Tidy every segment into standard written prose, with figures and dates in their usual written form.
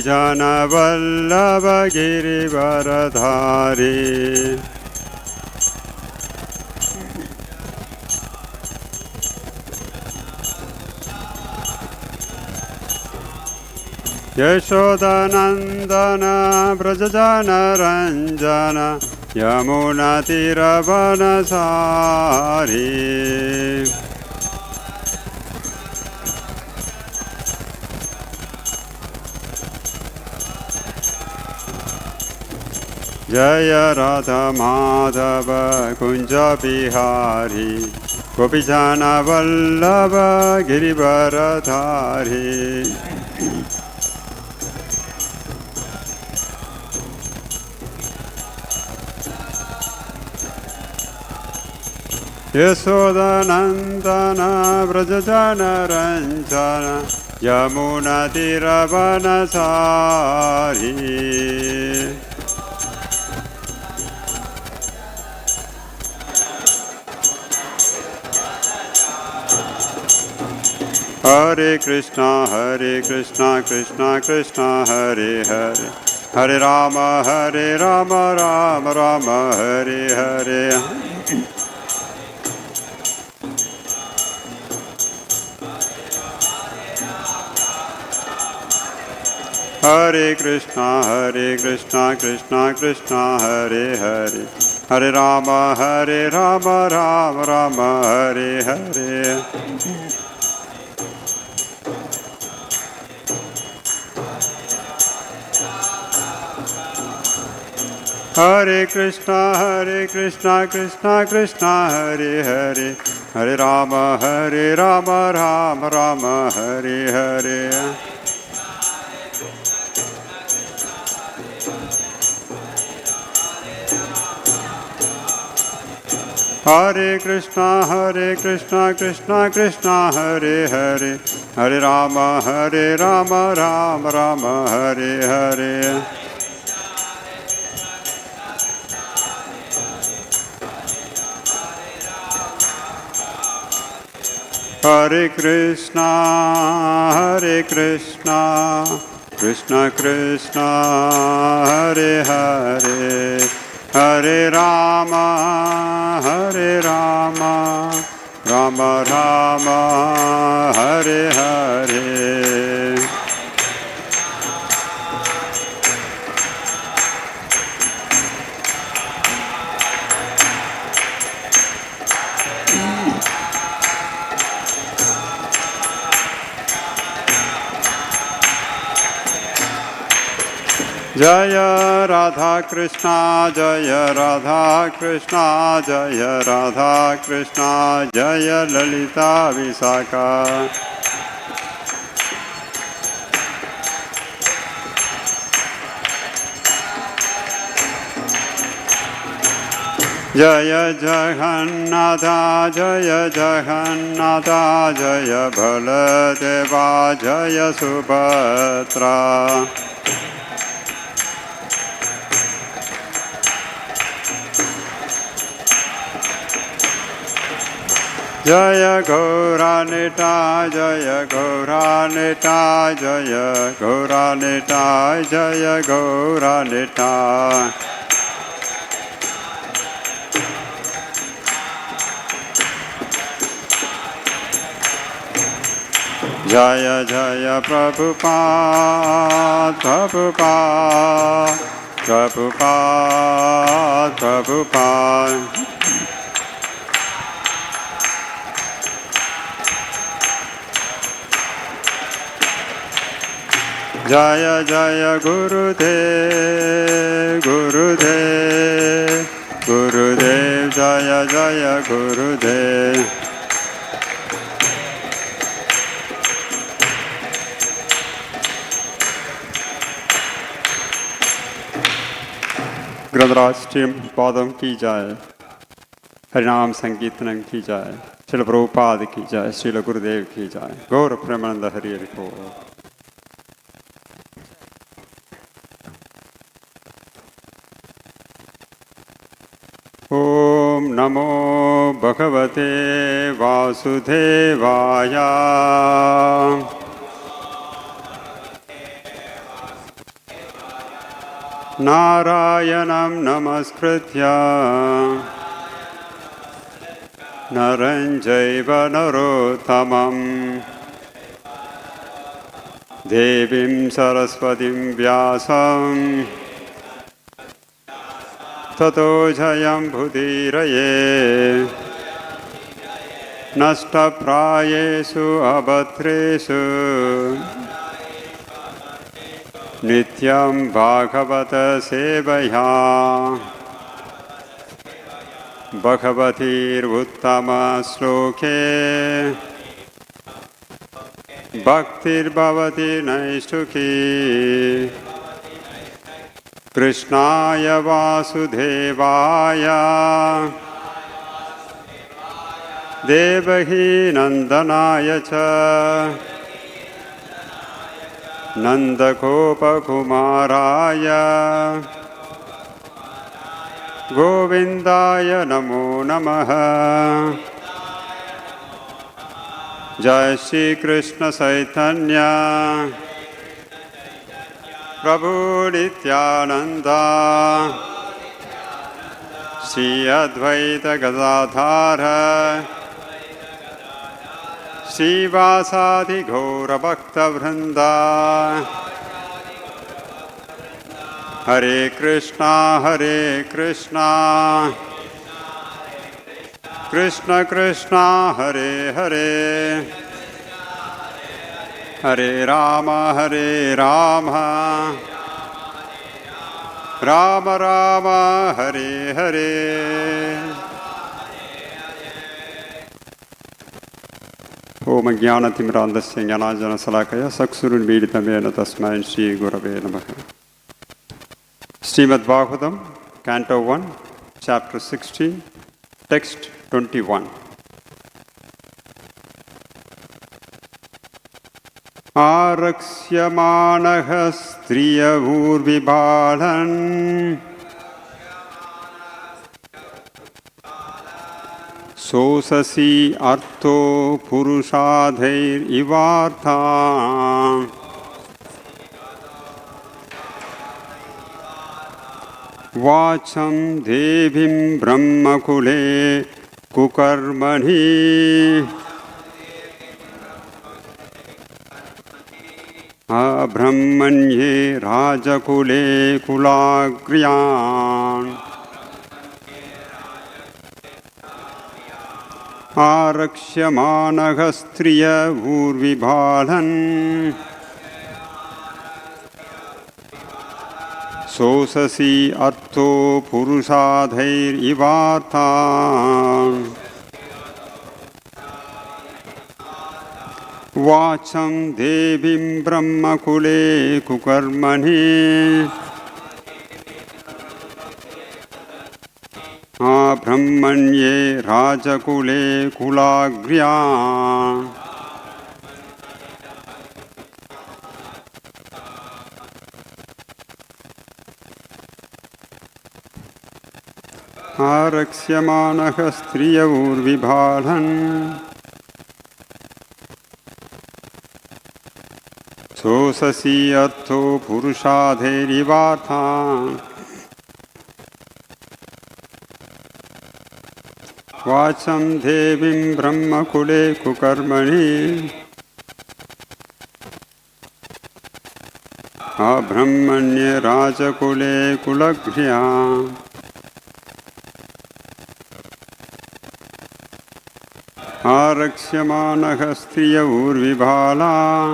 जनवल्लभ गिरिवरधारी यशोदनन्दन व्रजजनरञ्जन यमुनातीरवनचारी जय राधा माधव कुंज बिहारी गोपीजन वल्लभ गिरिवरधारी यशोदनन्दन व्रजजनरञ्जन यमुनातीरवनचारी हरे कृष्णा कृष्णा कृष्णा हरे हरे हरे राम राम राम हरे हरे हरे कृष्णा कृष्णा कृष्णा हरे हरे हरे राम राम राम हरे हरे हरे कृष्णा कृष्णा हरे हरे हरे राम राम राम हरे हरे हरे कृष्णा कृष्णा हरे हरे हरे राम राम राम हरे हरे हरे कृष्णा कृष्णा कृष्णा हरे हरे हरे राम राम राम हरे हरे जय राधा कृष्णा जय राधा कृष्णा जय राधा कृष्णा जय ललिता विशाखा जय जगन्नाथ जय जगन्नाथ जय बलदेवा जय सुभद्रा जय गौरानिता जय गौरानिता जय गौरानिता जय गौरानिता जय जय प्रभुपाद प्रभुपाद प्रभुपाद प्रभुपाद जय जय गुरुदेव गुरुदेव गुरुदेव जय जय गुरुदेव ग्रंथराज पादों की जाए हरिनाम संकीर्तन की जाए श्रील प्रभुपाद की जाए श्रील गुरुदेव की जाए गौर प्रेमानंद हरि हरि बोल। ओम नमो भगवते वासुदेवाय नारायणं नमस्कृत्य नरं चैव नरोत्तमं देवीं सरस्वतीं व्यासं ततो जयमुदीरये नष्टप्रायेषु अभद्रेषु नित्यं भागवत सेवया भगवतीर्उत्तमश्लोके भक्तिर्भवति नैष्ठुकी कृष्णाय वासुदेवाय देवकी नन्दनाय च नन्दगोपकुमाराय गोविन्दाय नमो नमः। जय श्री कृष्ण चैतन्य प्रभु नित्यानंद श्री अद्वैत गदाधर श्रीवासादि गौरभक्तवृंद। हरे कृष्णा कृष्ण कृष्णा हरे हरे हरे राम राम राम हरे हरे। ओम ज्ञानतिमिरान्धस्य ज्ञानाञ्जनशलाकया चक्षुरुन्मीलितं येन तस्मै श्रीगुरवे नमः। श्रीमद्भागवतम् Canto 1 Chapter 16 Text 21। आरक्ष्यमाणः striya urvi bālān śocasy atho puruṣādair ivārtān vācam devīm brahma-kule kukarmaṇy abrahmaṇye rāja-kule kulāgryān arakṣyamāṇāḥ striya urvi bālān śocasy atho puruṣādair ivārtān vācam devīm brahma-kule kukarmaṇy abrahmaṇye rāja-kule kulāgryān ārākṣyamāṇāḥ striya urvi bālān śocasy atho puruṣādair ivārtān vācam devīm brahma-kule kukarmaṇy abrahmaṇye rāja-kule kulāgryān ārākṣyamāṇāḥ striya urvi bālān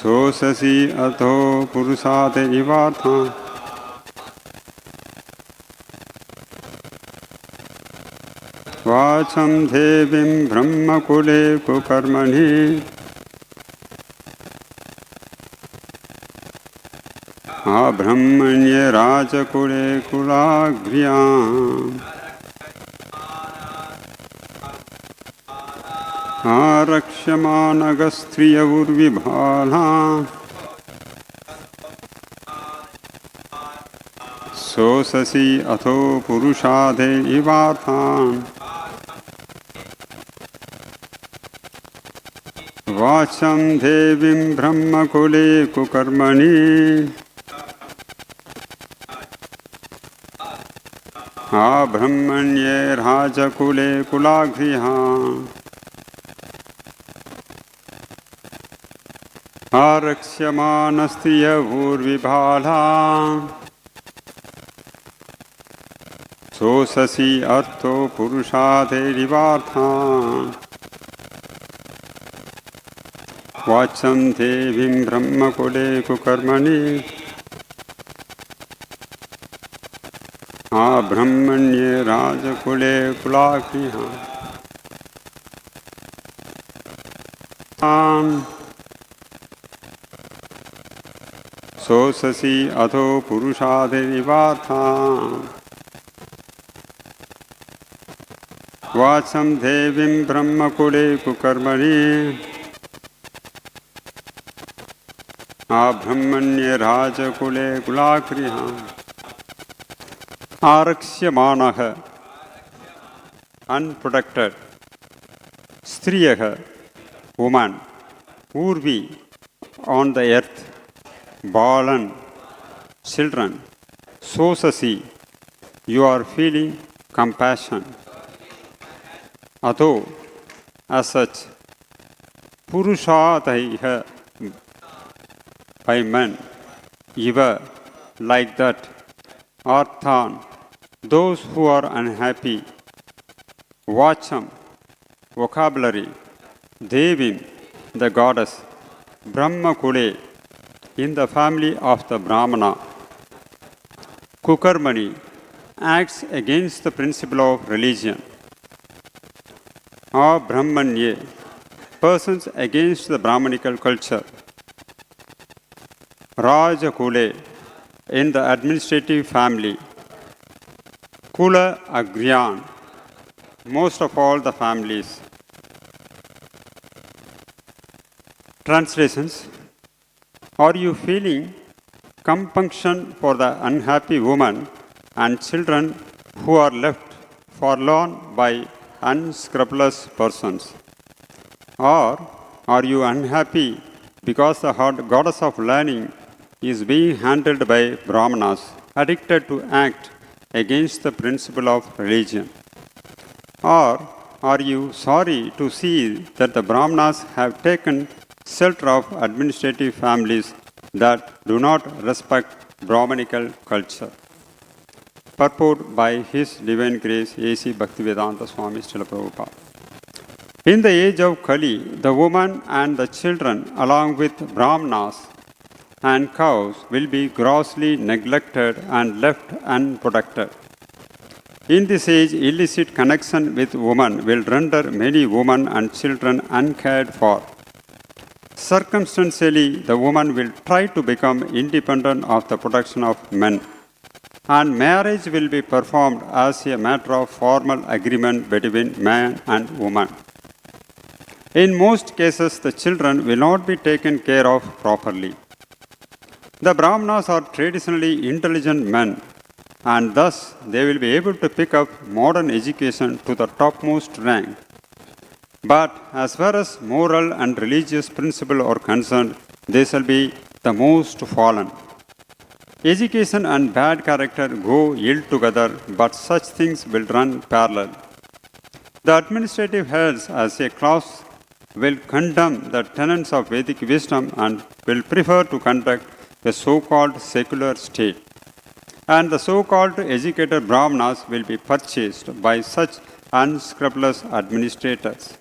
śocasy atho puruṣādair ivārtān vācam devīm brahma-kule kukarmaṇy abrahmaṇye rāja-kule kulāgryān ārākṣyamāṇāḥ striya urvi bālān śocasy atho puruṣādair ivārtān vācaṁ devīm brahma-kule kukarmaṇi abrahmaṇye rāja-kule kula-agryān arakṣyamāṇāḥ striya urvi bālān śocasy atho puruṣa-ādaiḥ ivārtān vācaṁ devīm brahma-kule kukarmaṇi abrahmaṇye rāja-kule kulāgryān śocasy atho puruṣādair ivārtān vācaṁ devīm brahma-kule kukarmaṇi abrahmaṇye rāja-kule kulāgryān ārākṣyamāṇāḥ unprotected, striya woman, urvi on the earth, bālān children, śocasy you are feeling compassion, atho as such, puruṣa-ādaiḥ by men, iva like that, ārtān those who are unhappy, vācam vocabulary, devīm the goddess, brahma-kule in the family of the brahmana, kukarmaṇi acts against the principle of religion, abrahmaṇye persons against the brahminical culture, rāja-kule in the administrative family, kula-agryān most of all the families. Translations: are you feeling compunction for the unhappy woman and children who are left forlorn by unscrupulous persons? Or are you unhappy because the goddess of learning is being handled by brahmanas addicted to act against the principle of religion? Or are you sorry to see that the brahmanas have taken shelter of administrative families that do not respect brahminical culture? Purport by His Divine Grace A.C. Bhaktivedanta Swami Srila Prabhupada. In the age of Kali, the woman and the children along with brahmanas and cows will be grossly neglected and left unprotected. In this age, illicit connection with women will render many women and children uncared for. Circumstantially, the woman will try to become independent of the protection of men, and marriage will be performed as a matter of formal agreement between man and woman. In most cases, the children will not be taken care of properly. The brahmanas are traditionally intelligent men, and thus they will be able to pick up modern education to the topmost rank. But as far as moral and religious principles are concerned, they shall be the most fallen. Education and bad character go ill together, but such things will run parallel. The administrative heads as a class will condemn the tenets of Vedic wisdom and will prefer to conduct a so-called secular state. And the so-called educated brahmanas will be purchased by such unscrupulous administrators.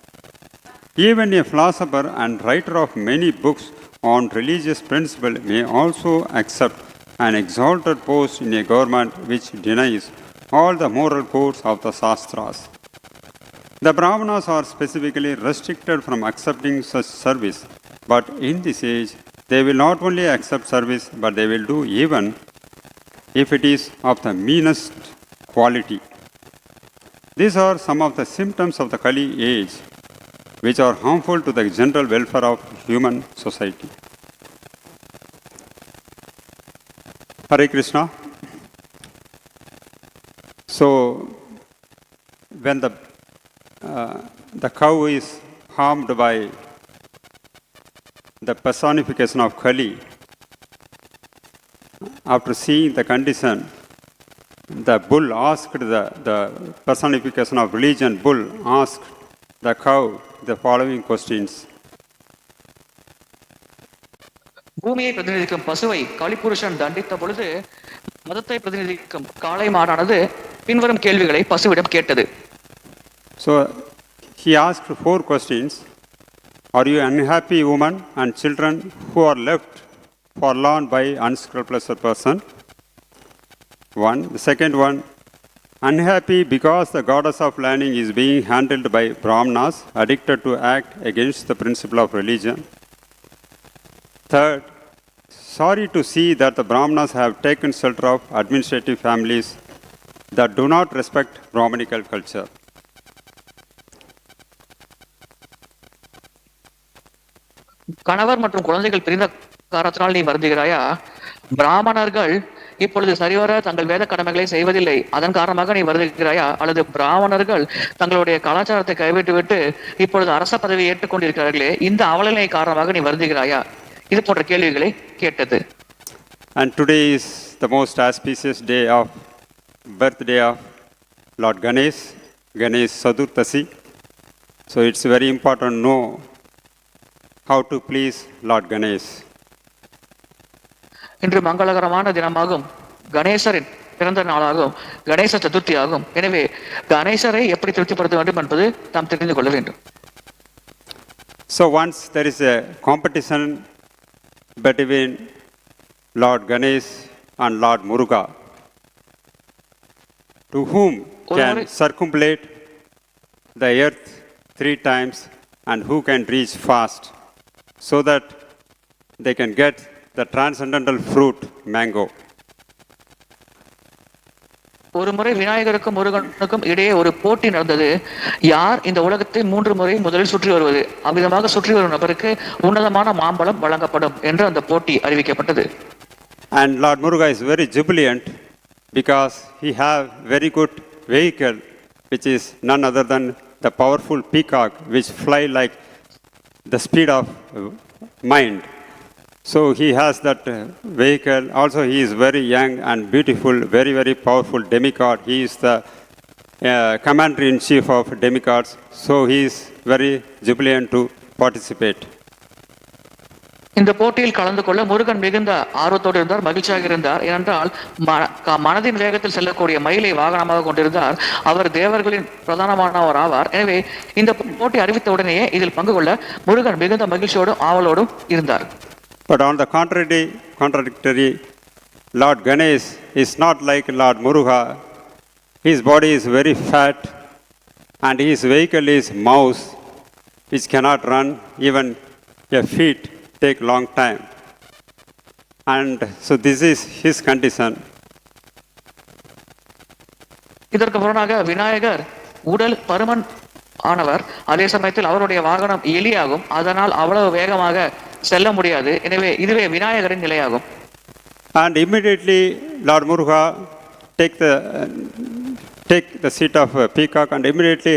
Even a philosopher and writer of many books on religious principle may also accept an exalted post in a government which denies all the moral codes of the Shastras. The brahmanas are specifically restricted from accepting such service, but in this age, they will not only accept service, but they will do even if it is of the meanest quality. These are some of the symptoms of the Kali age, which are harmful to the general welfare of human society. Hare Krishna. So, when the cow is harmed by the personification of Kali, after seeing the condition, the bull asked the personification of religion, bull asked the cow the following questions. பூமியை பிரதிநிதிக்கும் பசுவை கலிபுருஷன் தண்டித்த பொழுது மதத்தை பிரதிநிதிக்கும் காளை மாடானது பின்வரும் கேள்விகளை பசுவிடம் கேட்டது. So he asked 4 questions. Are you unhappy, woman and children who are left forlorn by unscrupulous person? One. The second one, unhappy because the goddess of learning is being handled by brahmanas addicted to act against the principle of religion. Third, sorry to see that the brahmanas have taken shelter of administrative families that do not respect brahminical culture. கணவர் மற்றும் குழந்தைகள் பிரிந்த காரணத்தினால் நீ வருந்துகிறாயா? பிராமணர்கள் இப்பொழுது சரிவர தங்கள் வேத கடமைகளை செய்வதில்லை, அதன் காரணமாக நீ வருந்துகிறாயா? அல்லது பிராமணர்கள் தங்களுடைய கலாச்சாரத்தை கைவிட்டுவிட்டு இப்பொழுது அரச பதவியை ஏற்றுக்கொண்டிருக்கிறார்களே, இந்த அவலநிலை காரணமாக நீ வருந்துகிறாயா? இது போன்ற கேள்விகளை கேட்டது. And today is the most auspicious day of birthday of Lord Ganesh Chaturthi. So it's very important to know how to please Lord Ganesh. இன்று மங்களகரமான தினமாகும், கணேசரின் பிறந்த நாளாகும், கணேச சதுர்த்தி ஆகும். எனவே கணேசரை எப்படி திருப்திப்படுத்த வேண்டும் என்பது நாம் தெரிந்து கொள்ள வேண்டும். So once there is a competition between Lord Ganesh and Lord Muruga, to whom can circumambulate the earth 3 times and who can reach fast, so that they can get the transcendental fruit mango. ஒரு முறை விநாயகருக்கும் முருகனுக்கும் இடையே ஒரு போட்டி நடந்தது. யார் இந்த உலகத்தை 3 முறை முதலில் சுற்றி வருவது, அவ்விதமாக சுற்றி வரும் நபருக்கு உன்னதமான மாம்பழம் வழங்கப்படும் என்று அந்த போட்டி அறிவிக்கப்பட்டது. And Lord Muruga is very jubilant because he have very good vehicle, which is none other than the powerful peacock which fly like the speed of mind. So he has that vehicle. Also he is very young and beautiful, very, very powerful demigod. He is the commander-in-chief of demigods. So he is very jubilant to participate. இந்த போட்டியில் கலந்து கொள்ள முருகன் மிகுந்த ஆர்வத்தோடு இருந்தார், மகிழ்ச்சியாக இருந்தார். ஏனென்றால் மனதின் வேகத்தில் செல்லக்கூடிய மயிலை வாகனமாக கொண்டிருந்தார். அவர் தேவர்களின் பிரதானமானவர் ஆவார். எனவே இந்த போட்டி அறிவித்த உடனேயே இதில் பங்கு கொள்ள முருகன் மிகுந்த மகிழ்ச்சியோடும் ஆவலோடும் இருந்தார். But on the contradictory, Lord Ganesh is not like Lord Muruga. His body is very fat and his vehicle is mouse, which cannot run. Even a feet take long time. And so this is his condition. இதற்கு புறனாக விநாயகர் உடல் பருமன் ஆனவர், அதே சமயத்தில் அவருடைய வாகனம் எலியாகும், அதனால் அவ்வளவு வேகமாக செல்ல முடியாது. எனவே இதுவே விநாயகரின் நிலையாகும். And immediately Lord Muruga take the seat of peacock and immediately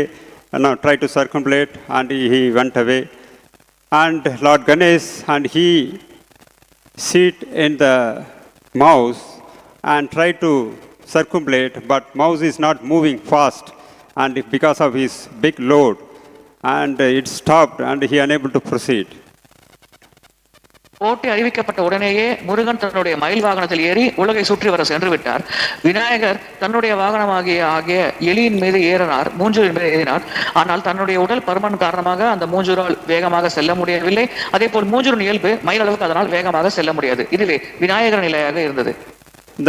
try to circumambulate, and he went away. And Lord Ganesh and he sit in the mouse and try to circumambulate, but mouse is not moving fast, and because of his big load, and it stopped and he unable to proceed. போட்டி அறிவிக்கப்பட்ட உடனேயே முருகன் தன்னுடைய மயில் வாகனத்தில் ஏறி உலகை சுற்றி வர சென்று விட்டார். விநாயகர் தன்னுடைய வாகனமாகிய எலியின் மீது ஏறினார், மூஞ்சூரின் மீது ஏறினார். ஆனால் தன்னுடைய உடல் பருமன் காரணமாக அந்த மூஞ்சூரால் வேகமாக செல்ல முடியவில்லை. அதே போல் மூஞ்சூரின் இயல்பு மயில் அளவுக்கு அதனால் வேகமாக செல்ல முடியாது. இதுவே விநாயகர் நிலையாக இருந்தது.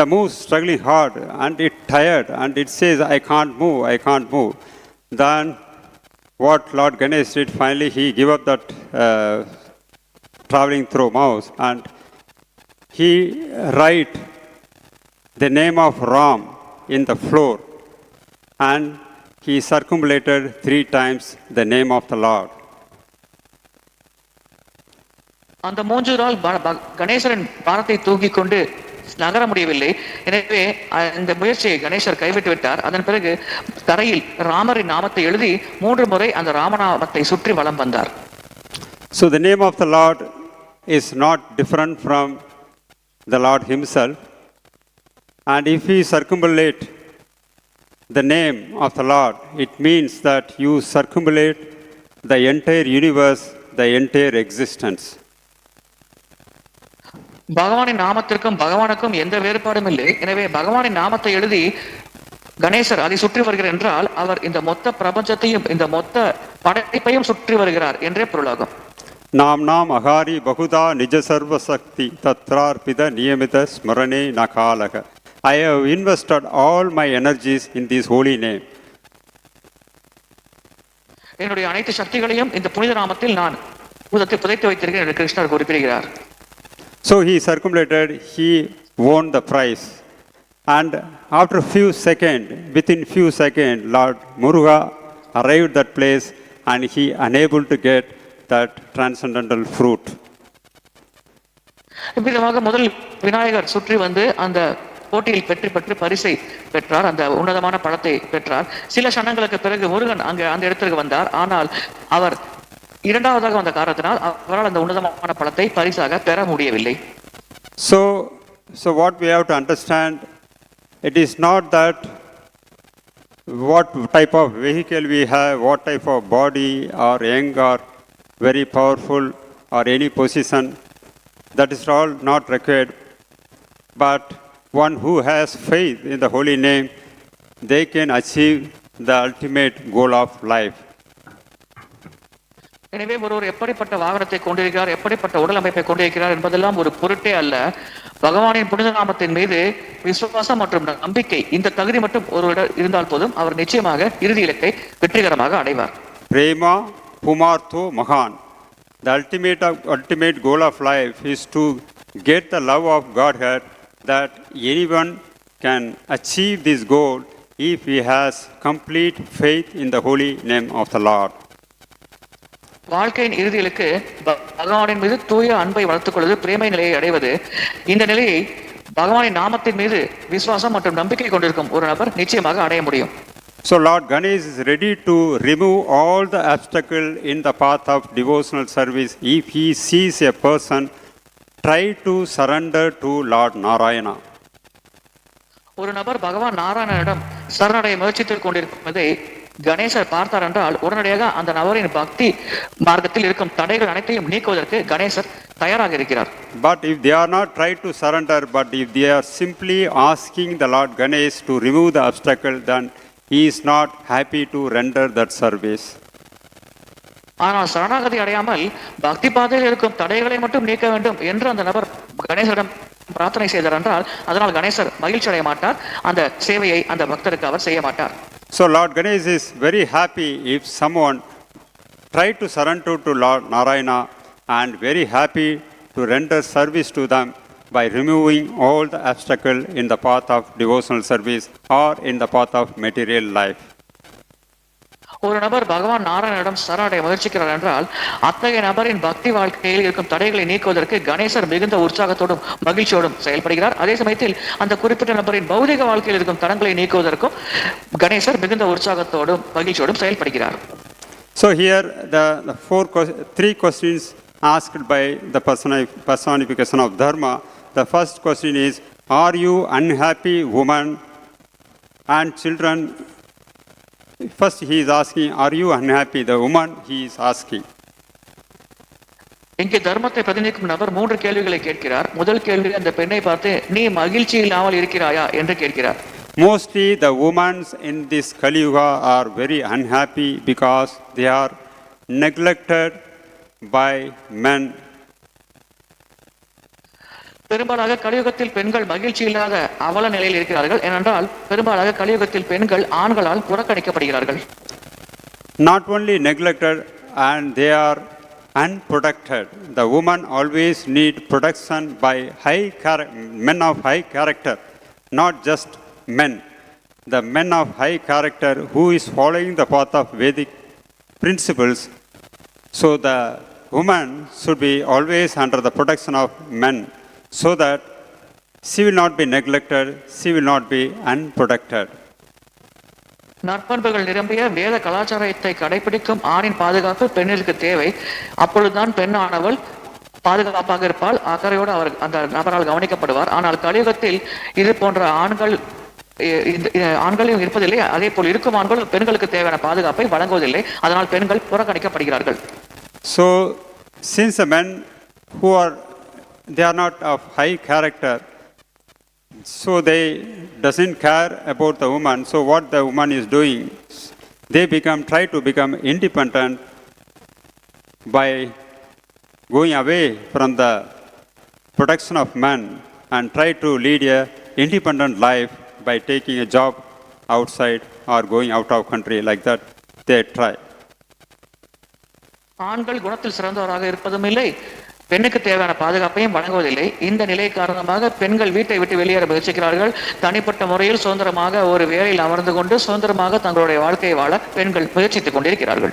The moose struggling hard and it tired and it says, I can't move. Then what Lord Ganesh did, finally he gave up that traveling through mouse, and he write the name of Ram in the floor, and he circumambulated 3 times the name of the Lord. அந்த மூஞ்சூரால் கணேசரின் பாரத்தை தூக்கி கொண்டு நகர முடியவில்லை. எனவே இந்த முயற்சியை கணேசர் கைவிட்டு விட்டார். அதன் பிறகு தரையில் ராமரின் நாமத்தை எழுதி 3 முறை அந்த ராமநாமத்தை சுற்றி வலம் வந்தார். So the name of the Lord is not different from the Lord himself. And if we circumambulate the name of the Lord, it means that you circumambulate the entire universe, the entire existence. பகவானின் நாமத்திற்கும் பகவானுக்கும் எந்த வேறுபாடும் இல்லை. எனவே பகவானின் நாமத்தை எழுதி கணேசர் அதை சுற்றி வருகிறார் என்றால் அவர் இந்த மொத்த பிரபஞ்சத்தையும் இந்த மொத்த படைப்பையும் சுற்றி வருகிறார் என்றே பொருளாகும். நாம் நாம் அகாரி பகுதா நிஜ சர்வ சக்தி தத்ரார்பித நியமித ஸ்மரணே நகாலக. I have invested all my energies in this holy name. என்னுடைய அனைத்து சக்திகளையும் இந்த புனித நாமத்தில் நான் புதைத்து வைத்திருக்கிறேன் என்று கிருஷ்ணர் குறிப்பிடுகிறார். So he circumambulated, he won the prize. And after within few seconds, Lord Muruga arrived at that place and he unable to get that transcendental fruit. இவ்விதமாக முதல் விநாயகர் சுற்றி வந்து அந்த போட்டியில் பெற்று பரிசை பெற்றார், அந்த உன்னதமான பழத்தை பெற்றார். சில சனங்களுக்கு பிறகு முருகன் அந்த இடத்திற்கு வந்தார். ஆனால் அவர் இரண்டாவதாக வந்த காரணத்தினால் அவரால் அந்த உன்னதமான பழத்தை பரிசாக பெற முடியவில்லை. So what we have to understand, it is not that what type of vehicle we have, what type of body, or young or very powerful or any position, that is all not required. But one who has faith in the holy name, they can achieve the ultimate goal of life. எனவே ஒருவர் எப்படிப்பட்ட வாகனத்தை கொண்டிருக்கிறார், எப்படிப்பட்ட உடல் அமைப்பை கொண்டிருக்கிறார் என்பதெல்லாம் ஒரு பொருட்டே அல்ல. பகவானின் புனித நாமத்தின் மீது விசுவாசம் மற்றும் நம்பிக்கை, இந்த தகுதி மட்டும் ஒருவர் இருந்தால் போதும் அவர் நிச்சயமாக இறுதி இலக்கை வெற்றிகரமாக அடைவார். பிரேமா புமார்த்தோ மகான். The ultimate goal of life is to get the love of Godhead, that anyone can achieve this goal if he has complete faith in the holy name of the Lord. வாழ்க்கையின் இறுதியிலுக்கு பகவானின் மீது தூய அன்பை வளர்த்துக் கொள்வது, பிரேமை நிலையை அடைவது. இந்த நிலையை பகவானின் நாமத்தின் மீது விசுவாசம் மற்றும் நம்பிக்கை கொண்டிருக்கும் ஒரு நபர் நிச்சயமாக அடைய முடியும். So Lord Ganesh is ready to remove all the obstacle in the path of devotional service if he sees a person try to surrender to Lord Narayana. ஒரு நபர் பகவான் நாராயணனிடம் சரணடைய முயற்சித்துக் கொண்டிருப்பதை கணேசர் பார்த்தார் என்றால் உடனடியாக அந்த நபரின் பக்தி மார்க்கத்தில் இருக்கும் தடைகள் அனைத்தையும் நீக்குவதற்கு கணேசர் தயாராக இருக்கிறார். But if they are not trying to surrender, but if they are simply asking the Lord Ganesh to remove the obstacle, then he is not happy to render that service. ஆனால் சரணாகதி அடையாமல் பக்தி பாதையில் இருக்கும் தடைகளை மட்டும் நீக்க வேண்டும் என்று அந்த நபர் கணேசரிடம் பிரார்த்தனை செய்தார் என்றால் அதனால் கணேசர் மகிழ்ச்சி அடைய மாட்டார், அந்த சேவையை அந்த பக்தருக்கு அவர் செய்ய மாட்டார். So Lord Ganesh is very happy if someone try to surrender to Lord Narayana, and very happy to render service to them by removing all the obstacle in the path of devotional service or in the path of material life. ஒரு நபர் பகவான் நாராயணனிடம் சரணடைய முயற்சிக்கிறார் என்றால் அத்தகைய நபரின் பக்தி வாழ்க்கையில் இருக்கும் தடைகளை நீக்குவதற்கு கணேசர் மிகுந்த உற்சாகத்தோடும் மகிழ்ச்சியோடும் செயல்படுகிறார். அதே சமயத்தில் அந்த குறிப்பிட்ட நபரின் பௌதிக வாழ்க்கையில் இருக்கும் தடங்களை நீக்குவதற்கும் கணேசர் மிகுந்த உற்சாகத்தோடும் மகிழ்ச்சியோடும் செயல்படுகிறார். So here the three questions asked by the personification of dharma. The first question is, are you unhappy woman and children? First he is asking, are you unhappy? The woman he is asking. இங்கே தர்மத்தை பிரதிநிதிக்கும் நபர் மூன்று கேள்விகளை கேட்கிறார். முதல் கேள்வி அந்த பெண்ணை பார்த்து நீ மகிழ்ச்சி இல்லாமல் இருக்கிறாயா என்று கேட்கிறார். Mostly the women in this Kali Yuga are very unhappy because they are neglected by men. பெரும்பாலாக கலியுகத்தில் பெண்கள் மகிழ்ச்சி இல்லாத அவல நிலையில் இருக்கிறார்கள். ஏனென்றால் பெரும்பாலாக கலியுகத்தில் பெண்கள் ஆண்களால் புறக்கணிக்கப்படுகிறார்கள். Not only neglected, and they are unprotected. The woman always need protection by men of high character, not just men. The men of high character who is following the path of Vedic principles. So the woman should be always under the protection of men, so that she will not be neglected, she will not be unprotected. நற்பண்புகள் நிரம்பிய வேத கலாச்சாரத்தை கடைபிடிக்கும் ஆணின் பாதுகாப்பு பெண்ணிற்கு தேவை. அப்பொழுதுதான் பெண்ணானவள் பாதுகாப்பாக இருப்பால் அக்கறையோடு அவர் அந்த நபரால் கவனிக்கப்படுவார். ஆனால் கலியுகத்தில் இது போன்ற ஆண்களையும் இருப்பதில்லை. அதே போல் இருக்கும் ஆண்கள் பெண்களுக்கு தேவையான பாதுகாப்பை வழங்குவதில்லை. அதனால் பெண்கள் புறக்கணிக்கப்படுகிறார்கள். So since the men who they are not of high character, so they doesn't care about the woman. So what the woman is doing, they try to become independent by going away from the protection of men and try to lead a independent life by taking a job outside or going out of country. Like that they try. ஆண்கள் குணத்தில் சிறந்தவராக இருப்பதும் இல்லை, பெண்ணுக்கு தேவையான பாதுகாப்பையும் வழங்குவதில்லை. இந்த நிலை காரணமாக பெண்கள் வீட்டை விட்டு வெளியேற முயற்சிக்கிறார்கள். தனிப்பட்ட முறையில் சுதந்திரமாக ஒரு வேலையில் அமர்ந்து கொண்டு சுதந்திரமாக தங்களுடைய வாழ்க்கையை வாழ பெண்கள் முயற்சித்துக் கொண்டிருக்கிறார்கள்.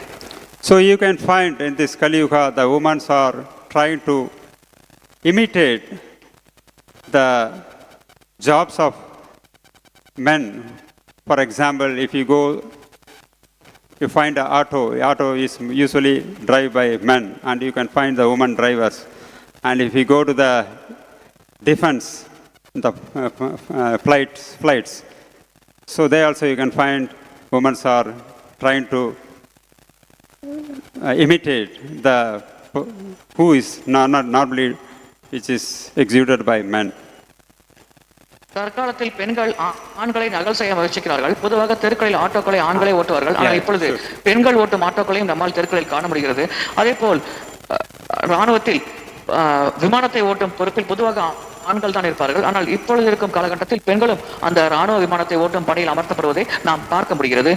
So you can find in this Kali Yuga the women are trying to imitate the jobs of men. For example, if you go, you find an auto is usually driven by men, and you can find the woman drivers. And if you go to the defense, the flights, so they also you can find women are trying to imitate the who is not normally which is executed by men. தற்காலத்தில் பெண்கள் ஆண்களை நகல் செய்ய முயற்சிக்கிறார்கள். பொதுவாக தெருக்களில் ஆட்டோக்களை ஆண்களை ஓட்டுவார்கள். ஆனால் இப்பொழுது பெண்கள் ஓட்டும் ஆட்டோக்களையும் நம்மால் தெருக்களில் காண முடிகிறது. அதே போல் இராணுவத்தில் விமானத்தை ஓட்டும் பொறுப்பில் பொதுவாக ஆண்கள் தான் இருப்பார்கள். ஆனால் இப்பொழுது இருக்கும் காலகட்டத்தில் பெண்களும் அந்த இராணுவ விமானத்தை ஓட்டும் பணியில் அமர்த்தப்படுவதை நாம் பார்க்க முடிகிறது.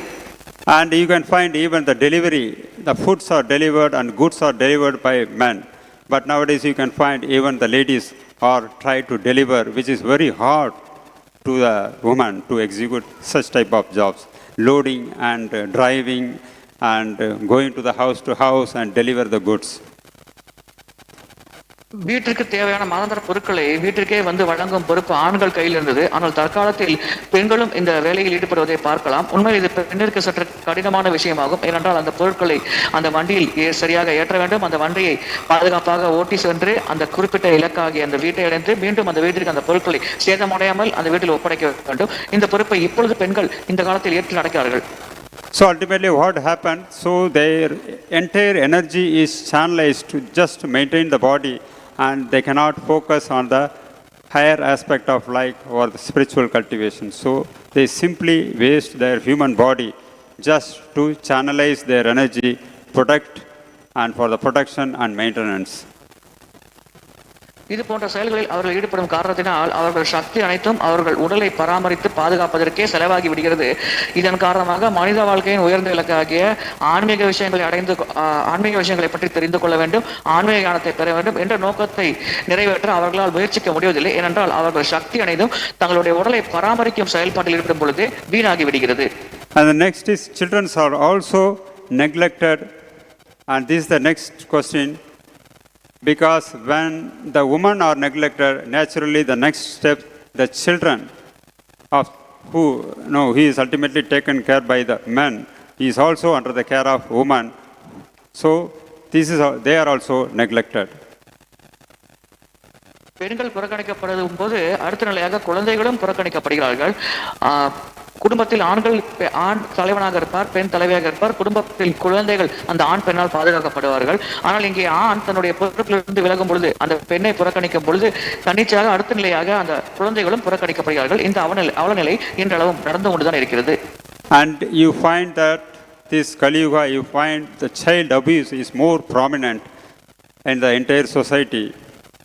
And you can find even the delivery, the foods are delivered and goods are delivered by men. But nowadays you can find even the ladies are try to deliver, which is very hard to the woman to execute such type of jobs, loading and driving and going to the house and deliver the goods. வீட்டிற்கு தேவையான மாதாந்திர பொருட்களை வீட்டிற்கே வந்து வழங்கும் பொறுப்பு ஆண்கள் கையில் இருந்தது. ஆனால் தற்காலத்தில் பெண்களும் இந்த வேலையில் ஈடுபடுவதை பார்க்கலாம். உண்மையில் இது பெண்ணிற்கு சற்று கடினமான விஷயமாகும். ஏனென்றால் அந்த பொருட்களை அந்த வண்டியில் சரியாக ஏற்ற வேண்டும், அந்த வண்டியை பாதுகாப்பாக ஓட்டி சென்று அந்த குறிப்பிட்ட இலக்காகிய அந்த வீட்டை அடைந்து மீண்டும் அந்த வீட்டிற்கு அந்த பொருட்களை சேதமடையாமல் அந்த வீட்டில் ஒப்படைக்க வேண்டும். இந்த பொறுப்பை இப்பொழுது பெண்கள் இந்த காலத்தில் ஏற்று நடக்கிறார்கள். So ultimately what happened, so their entire energy is channelized to just maintain the body, and they cannot focus on the higher aspect of life or the spiritual cultivation. So they simply waste their human body just to channelize their energy, protect and for the protection and maintenance. இது போன்ற செயல்களில் அவர்கள் ஈடுபடும் காரணத்தினால் அவர்கள் சக்தி அனைத்தும் அவர்கள் உடலை பராமரித்து பாதுகாப்பதற்கே செலவாகி விடுகிறது. இதன் காரணமாக மனித வாழ்க்கையின் உயர்ந்த இலக்காகிய ஆன்மீக விஷயங்களை பற்றி தெரிந்து கொள்ள வேண்டும், ஆன்மீக ஞானத்தை பெற வேண்டும் என்ற நோக்கத்தை நிறைவேற்ற அவர்களால் முயற்சிக்க முடிவதில்லை. ஏனென்றால் அவர்கள் சக்தி அனைத்தும் தங்களுடைய உடலை பராமரிக்கும் செயல்பாட்டில் ஈடுபடும் பொழுது வீணாகி விடுகிறது. And the next is children are also neglected, and this is the next question. Because when the women are neglected, naturally the next step, the children of he is ultimately taken care by the men, he is also under the care of woman. So they are also neglected. பெண்கள் புறக்கணிக்கப்படும் போது அடுத்த நிலையாக குழந்தைகளும் புறக்கணிக்கப்படுகிறார்கள். குடும்பத்தில் ஆண் தலைவனாக இருப்பார், பெண் தலைவியாக இருப்பார். குடும்பத்தில் குழந்தைகள் அந்த ஆண் பெண்ணால் பாதுகாக்கப்படுவார்கள். ஆனால் இங்கே ஆண் தன்னுடைய பொறுப்பிலிருந்து விலகும் பொழுது, அந்த பெண்ணை புறக்கணிக்கும் பொழுது தன்னிச்சையாக அடுத்த நிலையாக அந்த குழந்தைகளும் புறக்கணிக்கப்படுகிறார்கள். இந்த அவலநிலை இன்றளவும் நடந்து கொண்டுதான் இருக்கிறது. And you find that this Kali Yuga, you find the child abuse is more prominent in the entire society,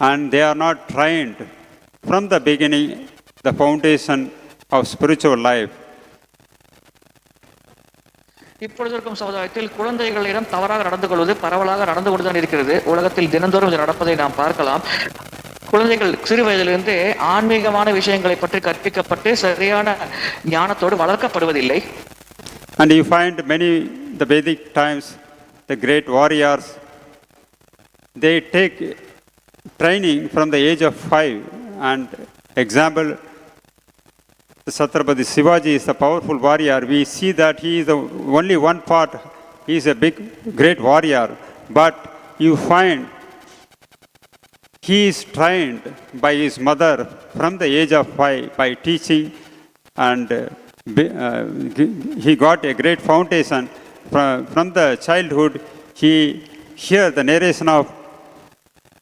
and they are not trained from the beginning the foundation of spiritual life. இப்பொழுது இருக்கும் சமுதாயத்தில் குழந்தைகளிடம் தவறாக நடந்து கொள்வது பரவலாக நடந்து கொண்டுதான் இருக்கிறது. உலகத்தில் தினந்தோறும் இது நடப்பதை நாம் பார்க்கலாம். குழந்தைகள் சிறு வயதிலிருந்து ஆன்மீகமான விஷயங்களை பற்றி கற்பிக்கப்பட்டு சரியான ஞானத்தோடு வளர்க்கப்படுவதில்லை. And you find many the Vedic times, the great warriors, they take training from the age of 5. And example, the Chhatrapati Shivaji is a powerful warrior. We see that he is only one part. He is a great warrior. But you find he is trained by his mother from the age of 5 by teaching, and he got a great foundation from the childhood. He hear the narration of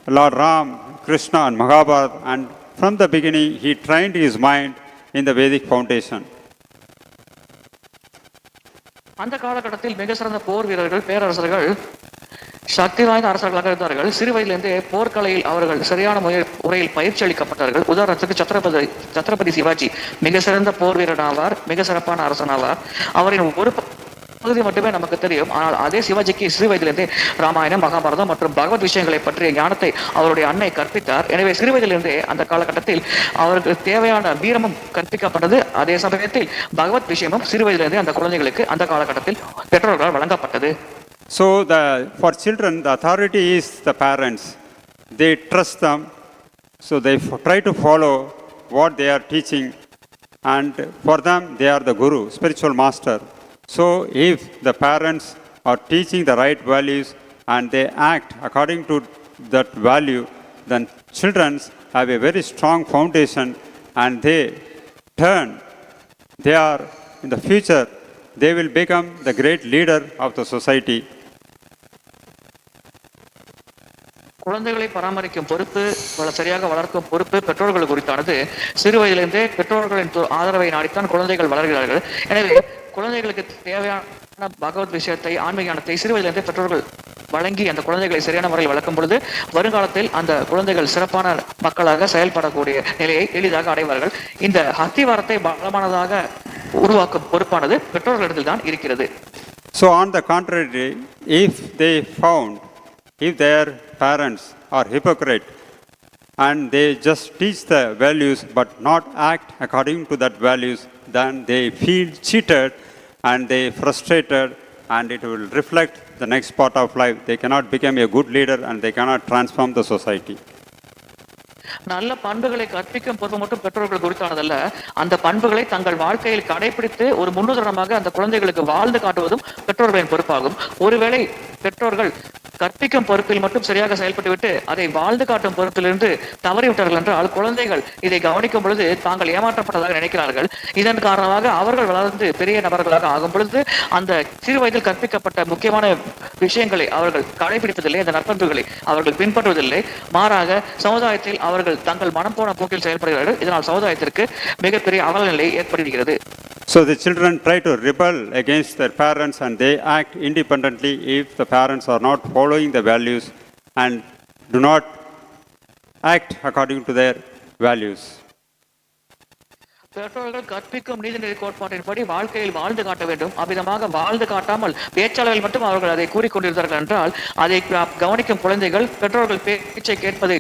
Lord Ram, Krishna and Mahabharata, and from the beginning he trained his mind in the Vedic foundation. அந்த காலகட்டத்தில் மிக சிறந்த போர் வீரர்கள், பேரரசர்கள், சக்தி வாய்ந்த அரசர்களாக இருந்தார்கள். சிறு வயதிலிருந்தே போர்க்கலையில் அவர்கள் சரியான முறையில் பயிற்சி அளிக்கப்பட்டார்கள். உதாரணத்துக்கு சத்ரபதி சிவாஜி மிக சிறந்த போர் வீரன் ஆவார், மிக சிறப்பான அரசன் ஆவார். அவரின் ஒரு பகுதி மட்டுமே நமக்கு தெரியும். ஆனால் அதே சிவாஜிக்கு சிறு வயதிலிருந்தே ராமாயணம், மகாபாரதம் மற்றும் பகவத் விஷயங்களை பற்றிய ஞானத்தை அவருடைய அன்னை கற்பித்தார். எனவே சிறு வயதிலிருந்தே அந்த காலகட்டத்தில் அவருக்கு தேவையான வீரமும் கற்பிக்கப்பட்டது. அதே சமயத்தில் பகவத் விஷயமும் சிறு வயதிலிருந்தே அந்த குழந்தைகளுக்கு அந்த காலகட்டத்தில் பெற்றோர்களால் வழங்கப்பட்டது. So for children, the authority is the parents. They trust them, so they try to follow what they are teaching, and for them they are the guru, spiritual master. So if the parents are teaching the right values and they act according to that value, then children have a very strong foundation, and they are in the future, they will become the great leader of the society. குழந்தைகளை பராமரிக்கும் பொறுப்பு, சரியாக வளர்க்கும் பொறுப்பு பெற்றோர்கள் குறித்தானது. சிறு வயதிலிருந்தே பெற்றோர்களின் ஆதரவை நாடித்தான் குழந்தைகள் வளர்கிறார்கள். எனவே குழந்தைகளுக்கு தேவையான பகவத் விஷயத்தை, ஆன்மீக ஞானத்தை சிறு வயதிலிருந்தே பெற்றோர்கள் வழங்கி அந்த குழந்தைகளை சரியான முறையில் வளர்க்கும் பொழுது வருங்காலத்தில் அந்த குழந்தைகள் சிறப்பான மக்களாக செயல்படக்கூடிய நிலையை எளிதாக அடைவார்கள். இந்த அத்திவாரத்தை பலமானதாக உருவாக்கும் பொறுப்பானது பெற்றோர்களிடத்தில் தான் இருக்கிறது. So on the contrary, if their parents are hypocrite and they just teach the values but not act according to that values, then they feel cheated and they frustrated, and it will reflect the next part of life. They cannot become a good leader and they cannot transform the society. நல்ல பண்புகளை கற்பிக்கும் பொறுப்பு மட்டும் பெற்றோர்கள் குறித்தானதல்ல, அந்த பண்புகளை தங்கள் வாழ்க்கையில் கடைபிடித்து ஒரு முன்னுதாரணமாக அந்த குழந்தைகளுக்கு வாழ்ந்து காட்டுவதும் பெற்றோர்களின் பொறுப்பாகும். ஒருவேளை பெற்றோர்கள் கற்பிக்கும் பொறுப்பில் மட்டும் சரியாக செயல்பட்டுவிட்டு அதை வாழ்ந்து காட்டும் பொறுப்பிலிருந்து தவறிவிட்டார்கள் என்றால் குழந்தைகள் இதை கவனிக்கும் பொழுது தாங்கள் ஏமாற்றப்பட்டதாக நினைக்கிறார்கள். இதன் காரணமாக அவர்கள் வளர்ந்து பெரிய நபர்களாக ஆகும் பொழுது அந்த சிறு வயதில் கற்பிக்கப்பட்ட முக்கியமான விஷயங்களை அவர்கள் கடைபிடிப்பதில்லை, அந்த நற்பண்புகளை அவர்கள் பின்பற்றுவதில்லை. மாறாக சமுதாயத்தில் அவர்கள் தங்கள் மனம் போன போக்கில் செயல்படுகிறார்கள். இதனால் சமுதாயத்திற்கு மிகப்பெரிய அவலநிலை ஏற்படுகிறது. So the children try to rebel against their parents and they act independently if the parents are not following the values and do not act according to their values. பெற்றோர்கள் கற்பிக்கும் நீதிநெறி கோட்பாட்டின்படி வாழ்க்கையில் வாழ்ந்து காட்ட வேண்டும். அவ்விதமாக வாழ்ந்து காட்டாமல் பேச்சாளர்கள் மட்டும் அவர்கள் அதை கூறிக்கொண்டிருந்தார்கள் என்றால் அதை கவனிக்கும் குழந்தைகள் பெற்றோர்கள் பேச்சை